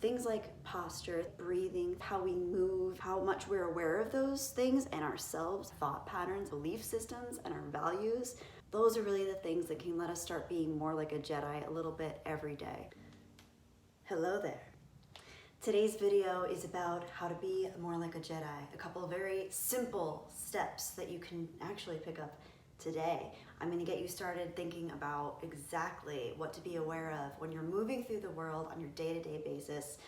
Things like posture, breathing, how we move, how much we're aware of those things and ourselves, thought patterns, belief systems, and our values. Those are really the things that can let us start being more like a Jedi a little bit every day. Hello there. Today's video is about how to be more like a Jedi. A couple of very simple steps that you can actually pick up today. I'm going to get you started thinking about exactly what to be aware of when you're moving through the world on your day-to-day basis.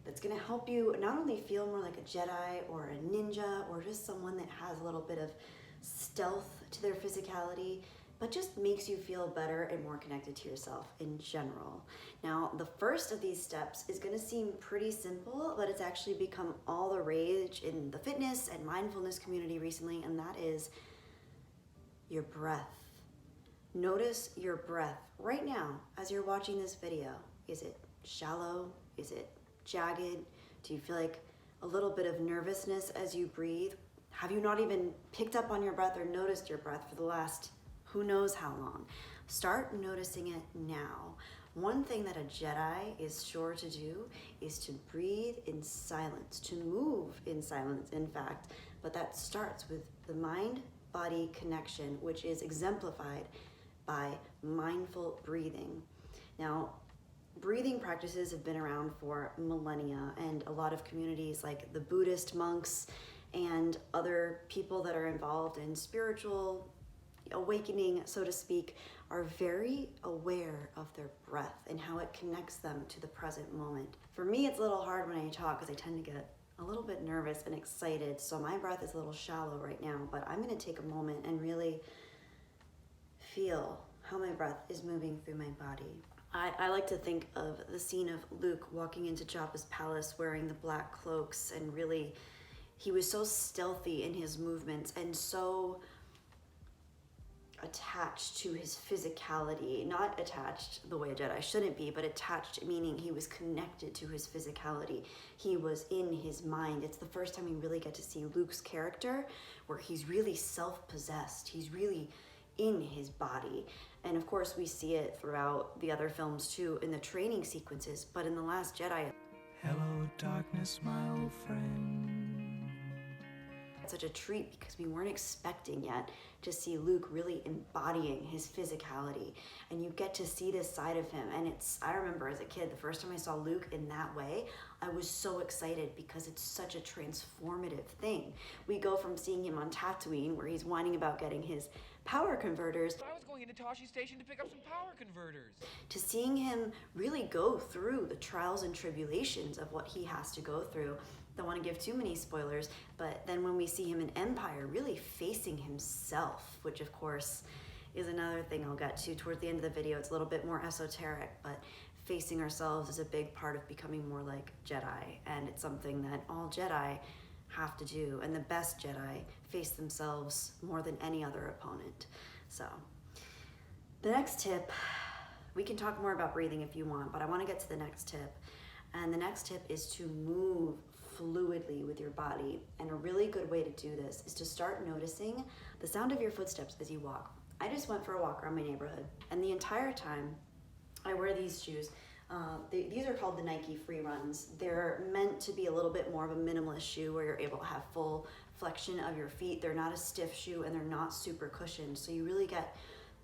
That's going to help you not only feel more like a Jedi or a ninja or just someone that has a little bit of stealth to their physicality, but just makes you feel better and more connected to yourself in general. Now, the first of these steps is going to seem pretty simple, but it's actually become all the rage in the fitness and mindfulness community recently, and that is your breath. Notice your breath right now as you're watching this video. Is it shallow? Is it jagged? Do you feel like a little bit of nervousness as you breathe? Have you not even picked up on your breath or noticed your breath for the last who knows how long? Start noticing it now. One thing that a Jedi is sure to do is to breathe in silence, to move in silence, in fact, but that starts with the mind-body connection, which is exemplified by mindful breathing. Now, breathing practices have been around for millennia, and a lot of communities like the Buddhist monks and other people that are involved in spiritual awakening, so to speak, are very aware of their breath and how it connects them to the present moment. For me, it's a little hard when I talk because I tend to get a little bit nervous and excited, so my breath is a little shallow right now, but I'm going to take a moment and really feel how my breath is moving through my body. I like to think of the scene of Luke walking into Jabba's palace wearing the black cloaks, and really he was so stealthy in his movements and so attached to his physicality. Not attached the way a Jedi shouldn't be, but attached meaning he was connected to his physicality. He was in his mind. It's the first time we really get to see Luke's character where he's really self-possessed. He's really in his body. And of course we see it throughout the other films too in the training sequences, but in The Last Jedi, hello darkness, my old friend. It's such a treat because we weren't expecting yet to see Luke really embodying his physicality, and you get to see this side of him. And I remember as a kid, the first time I saw Luke in that way, I was so excited because it's such a transformative thing. We go from seeing him on Tatooine where he's whining about getting his power converters. I was going into Tashi Station to pick up some power converters. To seeing him really go through the trials and tribulations of what he has to go through. Don't want to give too many spoilers, but then when we see him in Empire really facing himself, which of course is another thing I'll get to towards the end of the video. It's a little bit more esoteric, but facing ourselves is a big part of becoming more like Jedi, and it's something that all Jedi have to do, and the best Jedi face themselves more than any other opponent. So the next tip, we can talk more about breathing if you want, but I want to get to the next tip. And the next tip is to move fluidly with your body. And a really good way to do this is to start noticing the sound of your footsteps as you walk. I just went for a walk around my neighborhood, and the entire time I wear these shoes. These are called the Nike Free Runs. They're meant to be a little bit more of a minimalist shoe where you're able to have full flexion of your feet. They're not a stiff shoe and they're not super cushioned. So you really get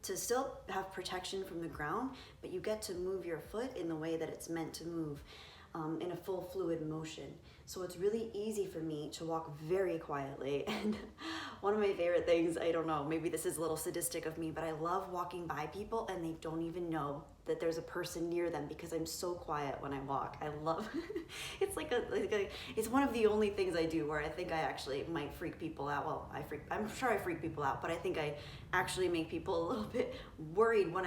to still have protection from the ground, but you get to move your foot in the way that it's meant to move, in a full fluid motion. So it's really easy for me to walk very quietly. And one of my favorite things, I don't know, maybe this is a little sadistic of me, but I love walking by people and they don't even know that there's a person near them because I'm so quiet when I walk. I love, it's it's one of the only things I do where I think I actually might freak people out. Well, I'm sure I freak people out, but I think I actually make people a little bit worried when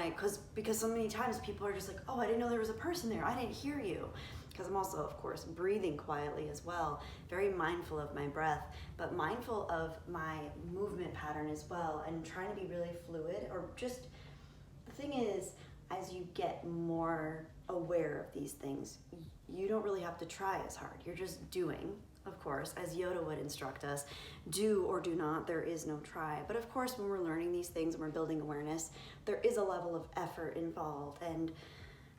because so many times people are just like, oh, I didn't know there was a person there. I didn't hear you. Because I'm also, of course, breathing quietly as well, very mindful of my breath, but mindful of my movement pattern as well, and trying to be really fluid. Or just, the thing is, as you get more aware of these things, you don't really have to try as hard. You're just doing, of course, as Yoda would instruct us, do or do not, there is no try. But of course, when we're learning these things and we're building awareness, there is a level of effort involved. And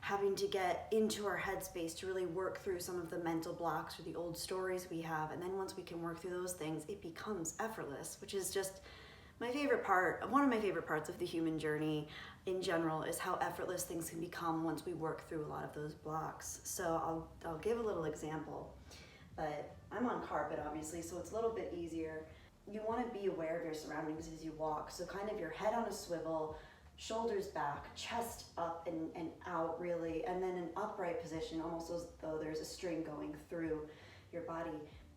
having to get into our headspace to really work through some of the mental blocks or the old stories we have. And then once we can work through those things, it becomes effortless, which is just my favorite part. One of my favorite parts of the human journey in general is how effortless things can become once we work through a lot of those blocks. So I'll give a little example, but I'm on carpet obviously, so it's a little bit easier. You want to be aware of your surroundings as you walk. So kind of your head on a swivel, shoulders back, chest up and out really, and then an upright position, almost as though there's a string going through your body.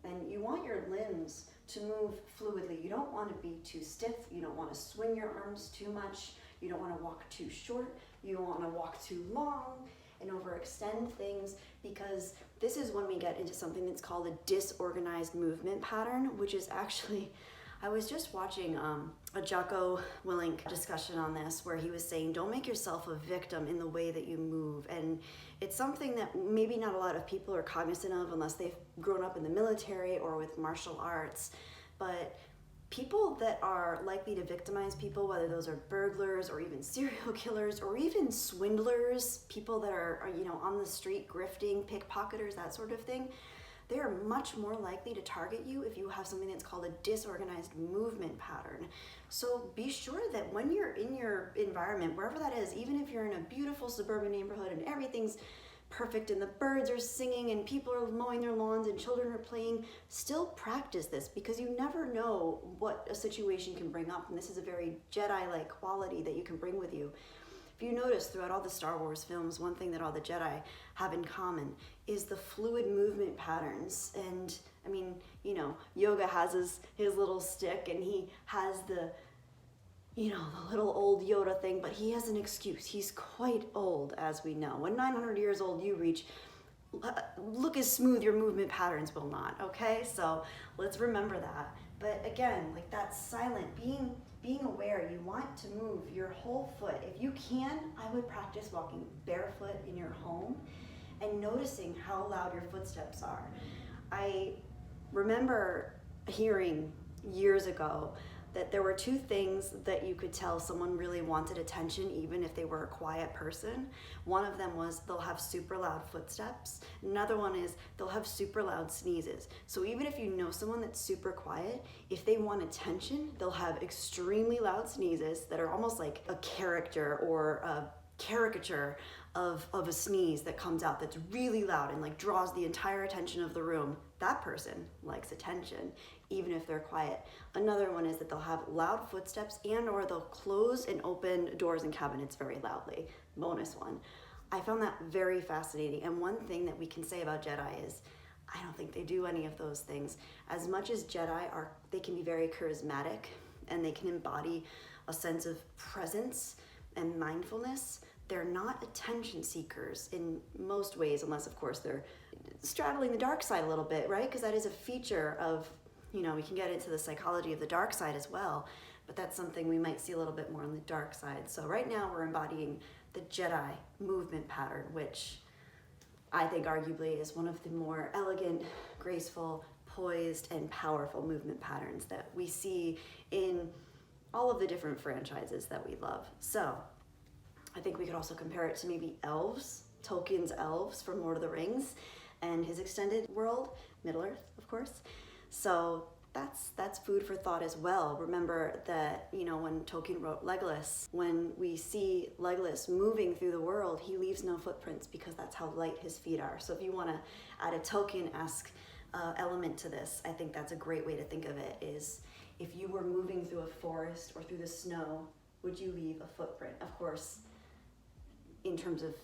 And you want your limbs to move fluidly. You don't want to be too stiff. You don't want to swing your arms too much. You don't want to walk too short. You don't want to walk too long and overextend things, because this is when we get into something that's called a disorganized movement pattern, which is actually, I was just watching a Jocko Willink discussion on this, where he was saying, don't make yourself a victim in the way that you move. And it's something that maybe not a lot of people are cognizant of unless they've grown up in the military or with martial arts. But people that are likely to victimize people, whether those are burglars or even serial killers or even swindlers, people that are on the street grifting, pickpocketers, that sort of thing, they are much more likely to target you if you have something that's called a disorganized movement pattern. So be sure that when you're in your environment, wherever that is, even if you're in a beautiful suburban neighborhood and everything's perfect and the birds are singing and people are mowing their lawns and children are playing, still practice this, because you never know what a situation can bring up. And this is a very Jedi-like quality that you can bring with you. If you notice throughout all the Star Wars films, one thing that all the Jedi have in common is the fluid movement patterns. And I mean, Yoga has his little stick and he has the little old Yoda thing, but he has an excuse. He's quite old, as we know. When 900 years old you reach, look as smooth your movement patterns will not, okay? So let's remember that. But again, like that silent, being aware, you want to move your whole foot. If you can, I would practice walking barefoot in your home and noticing how loud your footsteps are. I remember hearing years ago that there were two things that you could tell someone really wanted attention, even if they were a quiet person. One of them was they'll have super loud footsteps. Another one is they'll have super loud sneezes. So even if you know someone that's super quiet, if they want attention, they'll have extremely loud sneezes that are almost like a character or a caricature of a sneeze that comes out that's really loud and like draws the entire attention of the room. That person likes attention, even if they're quiet. Another one is that they'll have loud footsteps and or they'll close and open doors and cabinets very loudly. Bonus one. I found that very fascinating. And one thing that we can say about Jedi is I don't think they do any of those things. As much as Jedi they can be very charismatic and they can embody a sense of presence and mindfulness, they're not attention seekers in most ways, unless of course they're straddling the dark side a little bit, right? Because that is a feature of, we can get into the psychology of the dark side as well, but that's something we might see a little bit more on the dark side. So right now we're embodying the Jedi movement pattern, which I think arguably is one of the more elegant, graceful, poised, and powerful movement patterns that we see in all of the different franchises that we love. So I think we could also compare it to maybe elves, Tolkien's elves from Lord of the Rings and his extended world, Middle-earth, of course. So that's food for thought as well. Remember that, when Tolkien wrote Legolas, when we see Legolas moving through the world, he leaves no footprints because that's how light his feet are. So if you want to add a Tolkien-esque element to this, I think that's a great way to think of it, is if you were moving through a forest or through the snow, would you leave a footprint? Of course, in terms of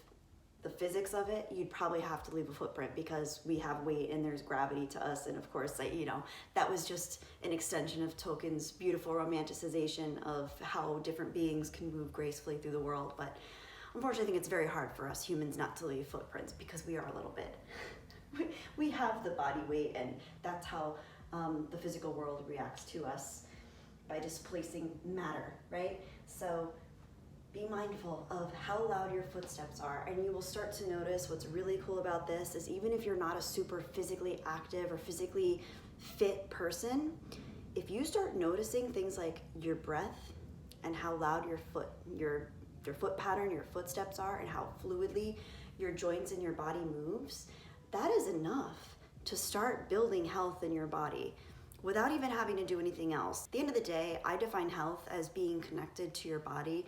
the physics of it, you'd probably have to leave a footprint because we have weight and there's gravity to us. And of course, that was just an extension of Tolkien's beautiful romanticization of how different beings can move gracefully through the world. But unfortunately, I think it's very hard for us humans not to leave footprints because we are a little bit, we have the body weight, and that's how the physical world reacts to us, by displacing matter, right? So be mindful of how loud your footsteps are, and you will start to notice what's really cool about this is even if you're not a super physically active or physically fit person, if you start noticing things like your breath and how loud your your foot pattern, your footsteps are, and how fluidly your joints and your body moves, that is enough to start building health in your body without even having to do anything else. At the end of the day, I define health as being connected to your body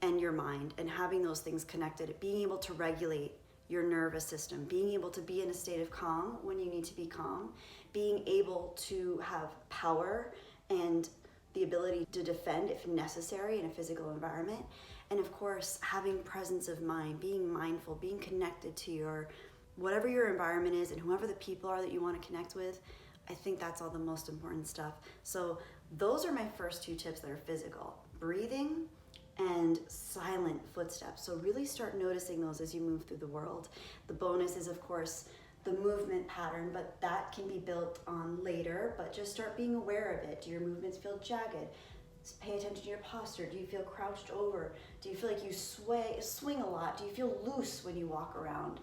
and your mind, and having those things connected, being able to regulate your nervous system, being able to be in a state of calm when you need to be calm, being able to have power and the ability to defend if necessary in a physical environment, and of course having presence of mind, being mindful, being connected to your whatever your environment is and whoever the people are that you want to connect with. I think that's all the most important stuff. So those are my first two tips that are physical: breathing and silent footsteps. So really start noticing those as you move through the world. The bonus is, of course, the movement pattern, but that can be built on later. But just start being aware of it. Do your movements feel jagged? Pay attention to your posture. Do you feel crouched over? Do you feel like you swing a lot? Do you feel loose when you walk around?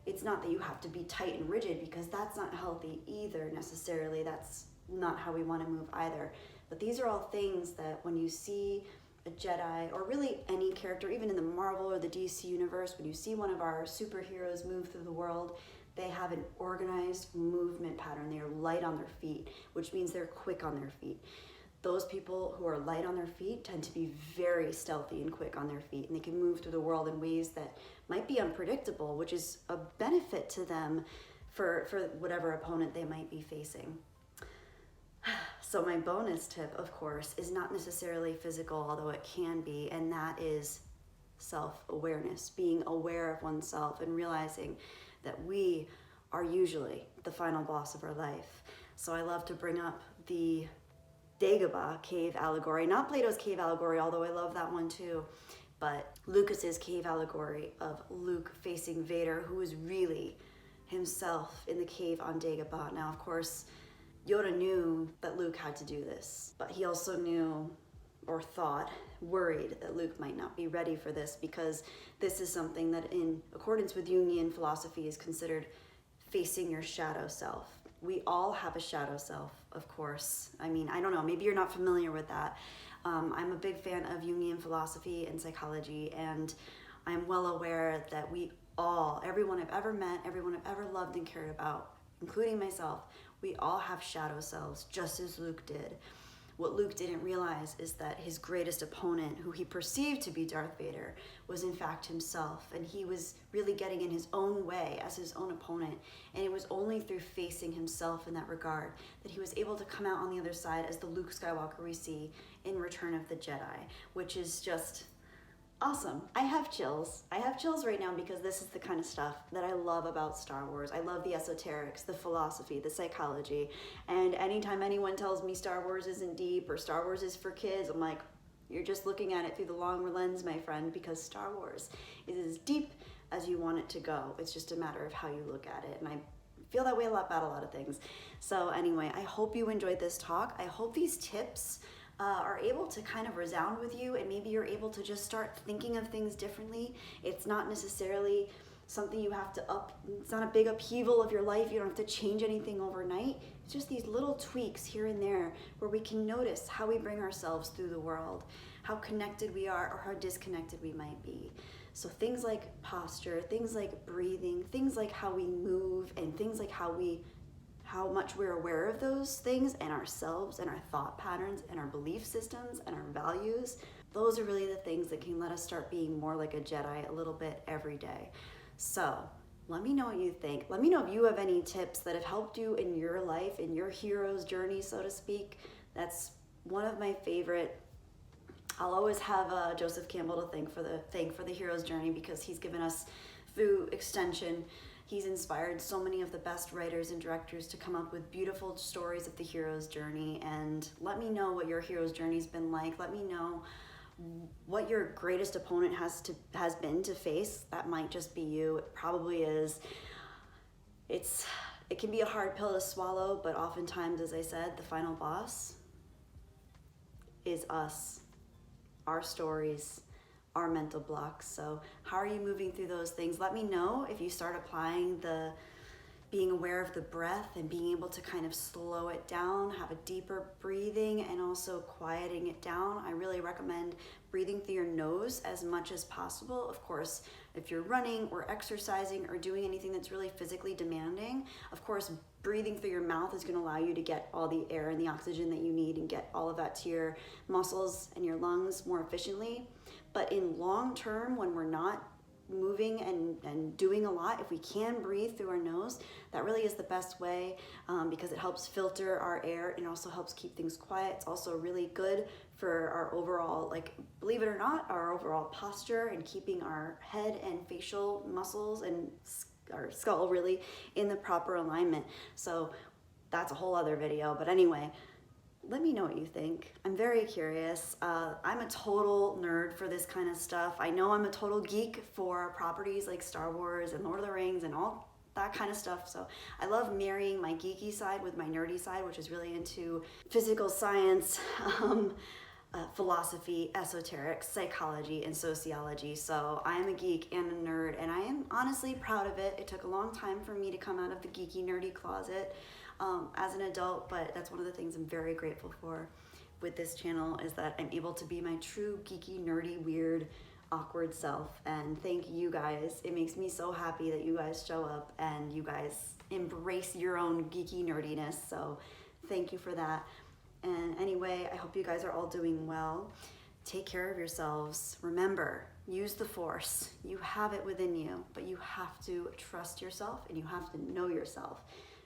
It's not that you have to be tight and rigid, because that's not healthy either necessarily. That's not how we want to move either. But these are all things that when you see a Jedi, or really any character, even in the Marvel or the DC universe, when you see one of our superheroes move through the world, they have an organized movement pattern. They are light on their feet, which means they're quick on their feet. Those people who are light on their feet tend to be very stealthy and quick on their feet, and they can move through the world in ways that might be unpredictable, which is a benefit to them for whatever opponent they might be facing. So my bonus tip, of course, is not necessarily physical, although it can be, and that is self-awareness, being aware of oneself and realizing that we are usually the final boss of our life. So I love to bring up the Dagobah cave allegory, not Plato's cave allegory, although I love that one too, but Lucas's cave allegory of Luke facing Vader, who was really himself in the cave on Dagobah. Now, of course, Yoda knew that Luke had to do this, but he also knew, or worried that Luke might not be ready for this, because this is something that, in accordance with Jungian philosophy, is considered facing your shadow self. We all have a shadow self, of course. I mean, I don't know, maybe you're not familiar with that. I'm a big fan of Jungian philosophy and psychology, and I'm well aware that we all, everyone I've ever met, everyone I've ever loved and cared about, including myself, we all have shadow selves, just as Luke did. What Luke didn't realize is that his greatest opponent, who he perceived to be Darth Vader, was in fact himself, and he was really getting in his own way as his own opponent. And it was only through facing himself in that regard that he was able to come out on the other side as the Luke Skywalker we see in Return of the Jedi, which is just awesome. I have chills. I have chills right now because this is the kind of stuff that I love about Star Wars. I love the esoterics, the philosophy, the psychology. And anytime anyone tells me Star Wars isn't deep or Star Wars is for kids, I'm like, you're just looking at it through the long lens, my friend, because Star Wars is as deep as you want it to go. It's just a matter of how you look at it. And I feel that way about a lot of things. So anyway, I hope you enjoyed this talk. I hope these tips are able to kind of resound with you, and maybe you're able to just start thinking of things differently. It's not necessarily something you have to it's not a big upheaval of your life. You don't have to change anything overnight. It's just these little tweaks here and there where we can notice how we bring ourselves through the world, how connected we are or how disconnected we might be. So things like posture, things like breathing, things like how we move, and things like how much we're aware of those things and ourselves and our thought patterns and our belief systems and our values. Those are really the things that can let us start being more like a Jedi a little bit every day. So let me know what you think. Let me know if you have any tips that have helped you in your life, in your hero's journey, so to speak. That's one of my favorite. I'll always have Joseph Campbell to thank for the hero's journey, because he's given us, through extension, he's inspired so many of the best writers and directors to come up with beautiful stories of the hero's journey. And let me know what your hero's journey's been like. Let me know what your greatest opponent has been to face. That might just be you. It probably is. It can be a hard pill to swallow, but oftentimes, as I said, the final boss is us, our stories, our mental blocks. So how are you moving through those things? Let me know if you start applying the being aware of the breath and being able to kind of slow it down, have a deeper breathing, and also quieting it down. I really recommend breathing through your nose as much as possible. Of course, if you're running or exercising or doing anything that's really physically demanding, of course, breathing through your mouth is going to allow you to get all the air and the oxygen that you need and get all of that to your muscles and your lungs more efficiently. But in long term, when we're not moving and doing a lot, if we can breathe through our nose, that really is the best way, because it helps filter our air and also helps keep things quiet. It's also really good for our overall, like, believe it or not, our overall posture and keeping our head and facial muscles and our skull really in the proper alignment. So that's a whole other video, but anyway, let me know what you think. I'm very curious. I'm a total nerd for this kind of stuff. I know I'm a total geek for properties like Star Wars and Lord of the Rings and all that kind of stuff. So I love marrying my geeky side with my nerdy side, which is really into physical science, philosophy, esoterics, psychology, and sociology. So I am a geek and a nerd, and I am honestly proud of it. It took a long time for me to come out of the geeky, nerdy closet as an adult, but that's one of the things I'm very grateful for with this channel, is that I'm able to be my true geeky, nerdy, weird, awkward self. And thank you guys. It makes me so happy that you guys show up and you guys embrace your own geeky nerdiness. So thank you for that. And anyway, I hope you guys are all doing well. Take care of yourselves. Remember, use the force. You have it within you, but you have to trust yourself and you have to know yourself.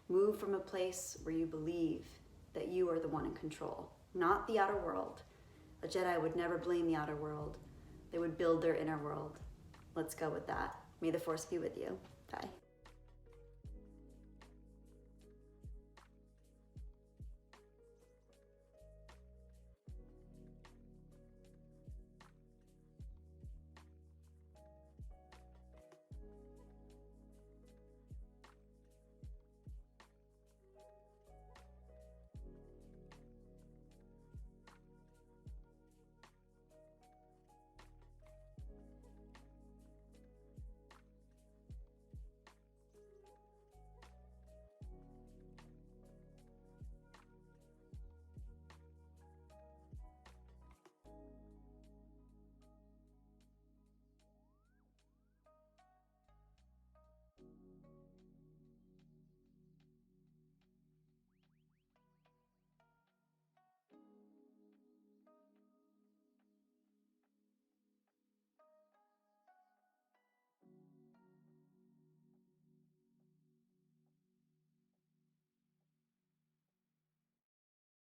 Move from a place where you believe that you are the one in control, not the outer world. A Jedi would never blame the outer world. They would build their inner world. Let's go with that. May the force be with you. Bye.